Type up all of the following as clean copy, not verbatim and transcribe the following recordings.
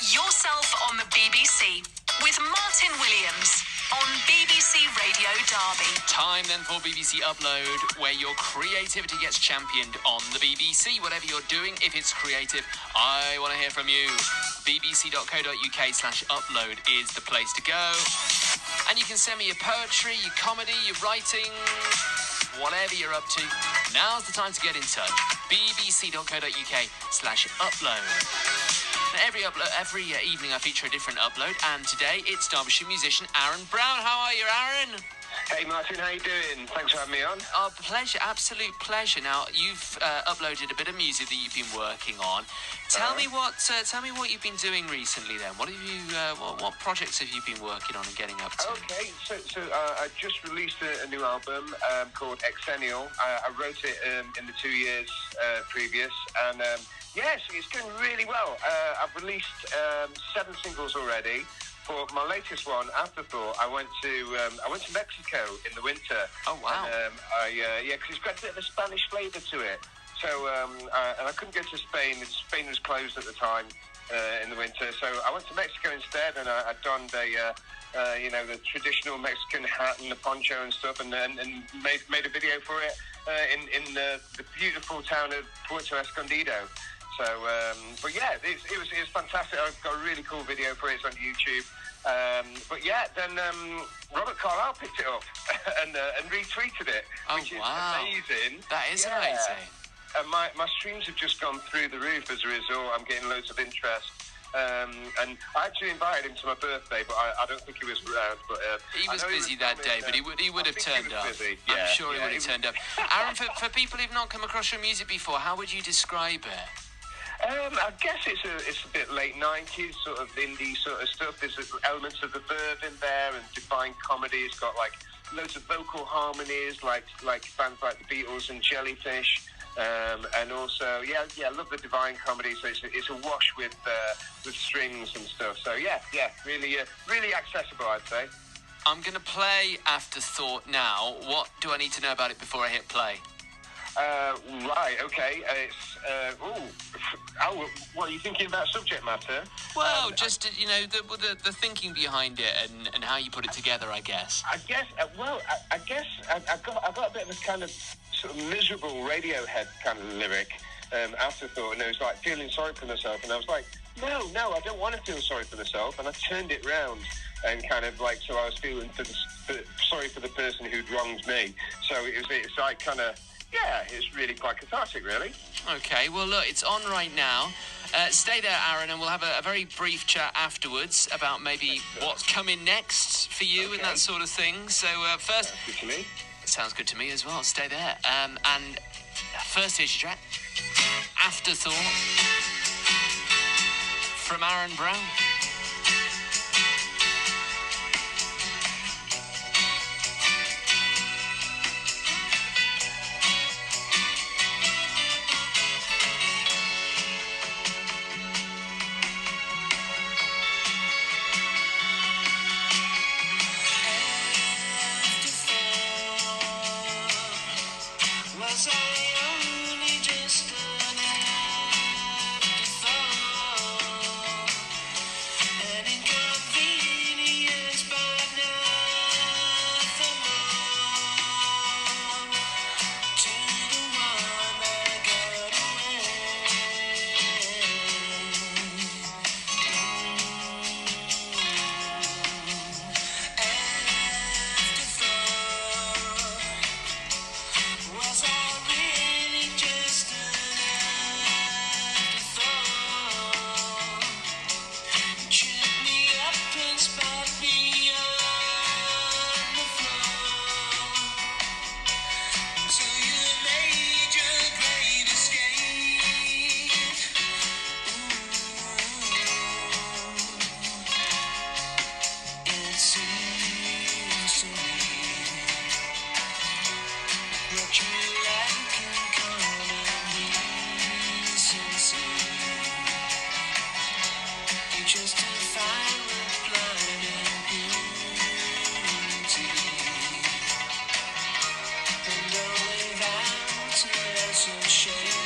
Yourself on the BBC with Martyn Williams on BBC Radio Derby. Time then for BBC Upload, where your creativity gets championed on the BBC. Whatever you're doing, if it's creative, I want to hear from you. bbc.co.uk/upload is the place to go. And you can send me your poetry, your comedy, your writing, whatever you're up to. Now's the time to get in touch. bbc.co.uk/upload. Now, every evening I feature a different upload, and today it's Derbyshire musician Aaron Brown. How are you, Aaron? Hey Martin, how you doing? Thanks for having me on. Oh, pleasure, absolute pleasure. Now, you've uploaded a bit of music that you've been working on. Tell me what you've been doing recently. Then, what have you? What projects have you been working on and getting up to? Okay, so I just released a new album called Exennial. I wrote it in the 2 years previous, and yes, it's going really well. I've released 7 singles already. For my latest one, Afterthought, I went to Mexico in the winter. Oh wow! And, because it's got a bit of a Spanish flavour to it. So and I couldn't go to Spain. Spain was closed at the time in the winter. So I went to Mexico instead, and I donned the traditional Mexican hat and the poncho and stuff, and made a video for it in the beautiful town of Puerto Escondido. So, but yeah, it was fantastic. I've got a really cool video for it. It's on YouTube. But yeah, then Robert Carlyle picked it up and retweeted it, which is amazing. That is amazing. And my streams have just gone through the roof as a result. I'm getting loads of interest. And I actually invited him to my birthday, but I don't think he was around. But he was busy that day, but he would have turned up. Yeah, I'm sure he would have turned up. Aaron, for people who've not come across your music before, how would you describe it? I guess it's a bit late 90s, sort of indie sort of stuff. There's elements of the verve in there and divine comedy. It's got like loads of vocal harmonies, like bands like the Beatles and Jellyfish. And also, I love the divine comedy. So it's a wash with strings and stuff. So really accessible, I'd say. I'm going to play Afterthought now. What do I need to know about it before I hit play? Right, okay. What are you thinking about subject matter? Well, just the thinking behind it and how you put it together, I guess. I guess I got a bit of a kind of sort of miserable Radiohead kind of lyric, Afterthought, and it was like feeling sorry for myself, and I was like, no, I don't want to feel sorry for myself, and I turned it round. And kind of like, so I was feeling sorry for the person who'd wronged me. So it's like kind of. Yeah, it's really quite cathartic, really. Okay, well, look, it's on right now. Stay there, Aaron, and we'll have a very brief chat afterwards about maybe what's coming next for you and that sort of thing. So first... Sounds good to me. Sounds good to me as well. Stay there. And first, here's your track. Afterthought from Aaron Brown. Was I only just an afterthought? An inconvenience, but nothing more to the one that got away. Was I really just an afterthought? Trip me up and spot me on the floor. So you made your great escape. It seems to me what you like in common decency, you justify with blinding beauty, and only vows less of shame.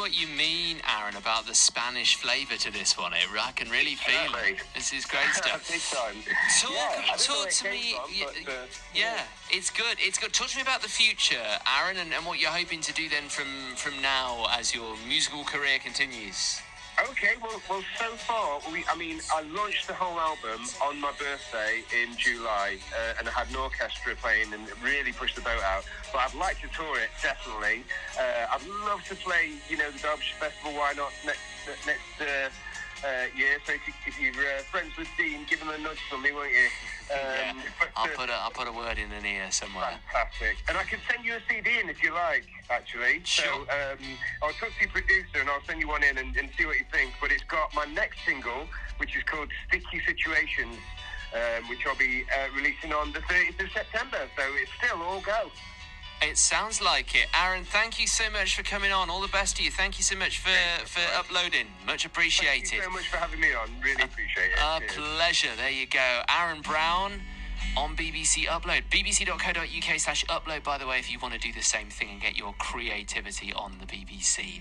what you mean, Aaron, about the Spanish flavour to this one. I can really feel it. This is great stuff. Big time. Talk to me. Yeah, it's good. It's good. Talk to me about the future, Aaron, and what you're hoping to do then from now as your musical career continues. Okay, well, so far, I launched the whole album on my birthday in July, and I had an orchestra playing and really pushed the boat out. But I'd like to tour it, definitely. I'd love to play, the Derbyshire Festival, why not, next year. So if you're friends with Dean, give him a nudge for me, won't you? I'll put a word in an ear somewhere. Fantastic. And I can send you a CD in if you like, actually. Sure. So I'll talk to your producer and I'll send you one in and see what you think. But it's got my next single, which is called Sticky Situations, which I'll be releasing on the 30th of September. So it's still all go. It sounds like it. Aaron, thank you so much for coming on. All the best to you. Thank you so much for uploading. Much appreciated. Thank you so much for having me on. Really appreciate it. A pleasure. There you go. Aaron Brown on BBC Upload. bbc.co.uk/upload, by the way, if you want to do the same thing and get your creativity on the BBC.